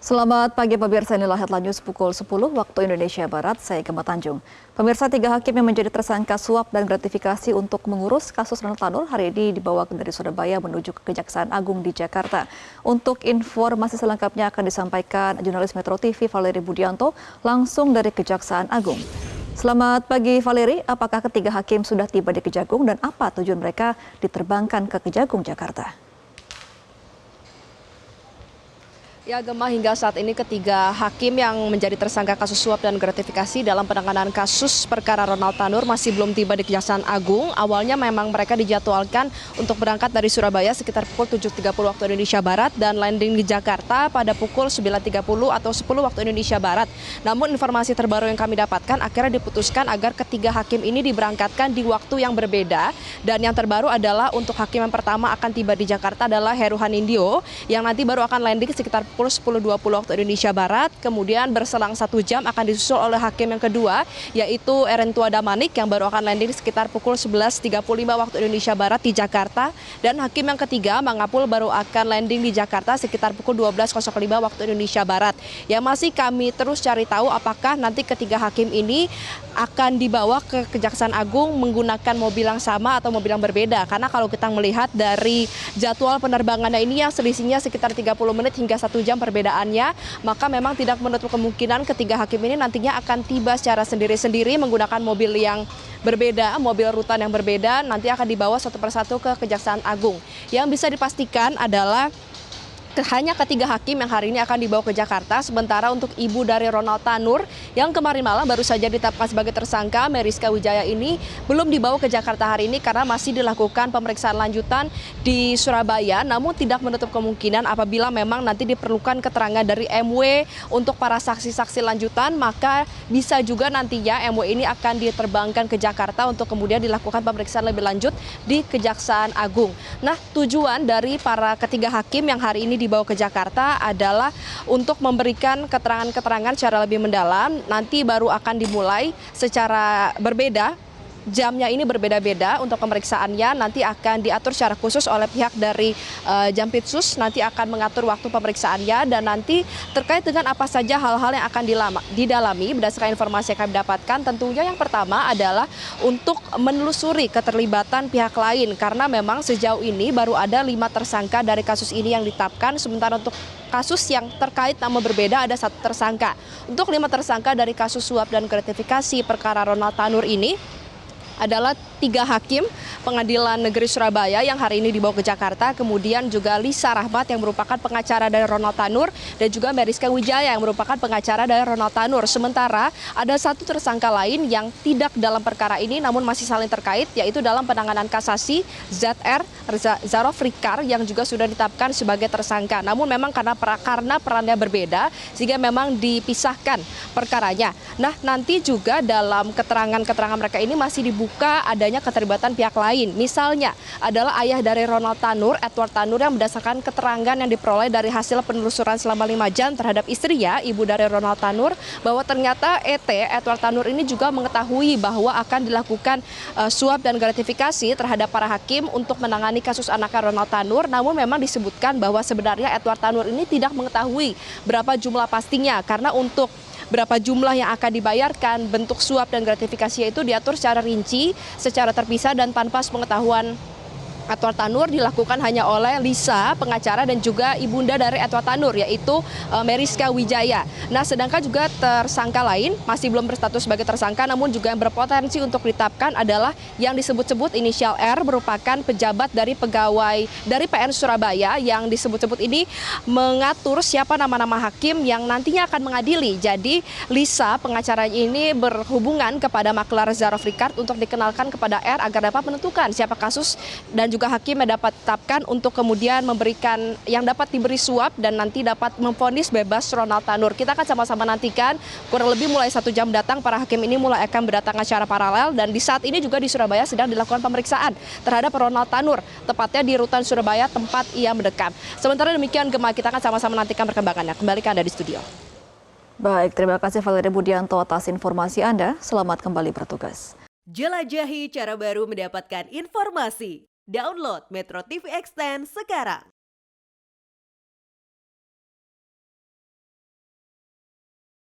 Selamat pagi pemirsa, inilah Headline News pukul 10 waktu Indonesia Barat, saya Gemma Tanjung. Pemirsa, 3 hakim yang menjadi tersangka suap dan gratifikasi untuk mengurus kasus Ronald Tanur hari ini dibawa dari Surabaya menuju ke Kejaksaan Agung di Jakarta. Untuk informasi selengkapnya akan disampaikan jurnalis Metro TV Valeri Budianto langsung dari Kejaksaan Agung. Selamat pagi Valeri, apakah ketiga hakim sudah tiba di Kejagung dan apa tujuan mereka diterbangkan ke Kejagung Jakarta? Ya, Gemma, hingga saat ini ketiga hakim yang menjadi tersangka kasus suap dan gratifikasi dalam penanganan kasus perkara Ronald Tanur masih belum tiba di Kejaksaan Agung. Awalnya memang mereka dijadwalkan untuk berangkat dari Surabaya sekitar pukul 7.30 waktu Indonesia Barat dan landing di Jakarta pada pukul 9.30 atau 10 waktu Indonesia Barat. Namun informasi terbaru yang kami dapatkan akhirnya diputuskan agar ketiga hakim ini diberangkatkan di waktu yang berbeda. Dan yang terbaru adalah untuk hakim yang pertama akan tiba di Jakarta adalah Heru Hanindyo yang nanti baru akan landing sekitar pukul 10.20 waktu Indonesia Barat, kemudian berselang 1 jam akan disusul oleh hakim yang kedua, yaitu Erentua Damanik yang baru akan landing sekitar pukul 11.35 waktu Indonesia Barat di Jakarta, dan hakim yang ketiga, Mangapul, baru akan landing di Jakarta sekitar pukul 12.05 waktu Indonesia Barat. Yang masih kami terus cari tahu apakah nanti ketiga hakim ini akan dibawa ke Kejaksaan Agung menggunakan mobil yang sama atau mobil yang berbeda, karena kalau kita melihat dari jadwal penerbangannya ini yang selisihnya sekitar 30 menit hingga 1 jam perbedaannya, maka memang tidak menutup kemungkinan ketiga hakim ini nantinya akan tiba secara sendiri-sendiri menggunakan mobil yang berbeda, mobil rutan yang berbeda, nanti akan dibawa satu persatu ke Kejaksaan Agung. Yang bisa dipastikan adalah hanya ketiga hakim yang hari ini akan dibawa ke Jakarta, sementara untuk ibu dari Ronald Tanur yang kemarin malam baru saja ditetapkan sebagai tersangka, Meriska Wijaya, ini belum dibawa ke Jakarta hari ini karena masih dilakukan pemeriksaan lanjutan di Surabaya, namun tidak menutup kemungkinan apabila memang nanti diperlukan keterangan dari MW untuk para saksi-saksi lanjutan, maka bisa juga nantinya MW ini akan diterbangkan ke Jakarta untuk kemudian dilakukan pemeriksaan lebih lanjut di Kejaksaan Agung. Nah, tujuan dari para ketiga hakim yang hari ini dibawa ke Jakarta adalah untuk memberikan keterangan-keterangan secara lebih mendalam. Nanti baru akan dimulai secara berbeda. Jamnya ini berbeda-beda untuk pemeriksaannya, nanti akan diatur secara khusus oleh pihak dari Jampitsus, nanti akan mengatur waktu pemeriksaannya, dan nanti terkait dengan apa saja hal-hal yang akan didalami berdasarkan informasi yang kami dapatkan. Tentunya yang pertama adalah untuk menelusuri keterlibatan pihak lain, karena memang sejauh ini baru ada 5 tersangka dari kasus ini yang ditetapkan, sementara untuk kasus yang terkait nama berbeda ada 1 tersangka. Untuk 5 tersangka dari kasus suap dan gratifikasi perkara Ronald Tanur ini adalah 3 hakim Pengadilan Negeri Surabaya yang hari ini dibawa ke Jakarta, kemudian juga Lisa Rahmat yang merupakan pengacara dari Ronald Tanur, dan juga Meriska Wijaya yang merupakan pengacara dari Ronald Tanur. Sementara ada 1 tersangka lain yang tidak dalam perkara ini namun masih saling terkait, yaitu dalam penanganan kasasi ZR Zarofrikar yang juga sudah ditetapkan sebagai tersangka. Namun memang karena perannya berbeda sehingga memang dipisahkan perkaranya. Nah, nanti juga dalam keterangan-keterangan mereka ini masih dibuka adanya keterlibatan pihak lain. Misalnya adalah ayah dari Ronald Tanur, Edward Tanur, yang berdasarkan keterangan yang diperoleh dari hasil penelusuran selama 5 jam terhadap istrinya, ibu dari Ronald Tanur, bahwa ternyata Edward Tanur ini juga mengetahui bahwa akan dilakukan suap dan gratifikasi terhadap para hakim untuk menangani kasus anaknya Ronald Tanur. Namun memang disebutkan bahwa sebenarnya Edward Tanur ini tidak mengetahui berapa jumlah pastinya, karena untuk berapa jumlah yang akan dibayarkan, bentuk suap dan gratifikasi itu diatur secara rinci, secara terpisah, dan tanpa pengetahuan Edward Tanur dilakukan hanya oleh Lisa, pengacara, dan juga ibunda dari Edward Tanur, yaitu Meriska Wijaya. Nah, sedangkan juga tersangka lain masih belum berstatus sebagai tersangka, namun juga yang berpotensi untuk ditetapkan adalah yang disebut-sebut inisial R, merupakan pejabat dari pegawai dari PN Surabaya, yang disebut-sebut ini mengatur siapa nama-nama hakim yang nantinya akan mengadili. Jadi Lisa, pengacara ini, berhubungan kepada maklar Zarofrikar untuk dikenalkan kepada R agar dapat menentukan siapa kasus dan juga hakim yang dapat tetapkan untuk kemudian memberikan yang dapat diberi suap dan nanti dapat memvonis bebas Ronald Tanur. Kita akan sama-sama nantikan, kurang lebih mulai 1 jam datang para hakim ini mulai akan berdatangan secara paralel, dan di saat ini juga di Surabaya sedang dilakukan pemeriksaan terhadap Ronald Tanur, tepatnya di rutan Surabaya tempat ia mendekam. Sementara demikian, Gemma, kita akan sama-sama nantikan perkembangannya. Kembali ke Anda di studio. Baik, terima kasih Valeri Budianto atas informasi Anda. Selamat kembali bertugas. Jelajahi cara baru mendapatkan informasi. Download Metro TV Extend sekarang.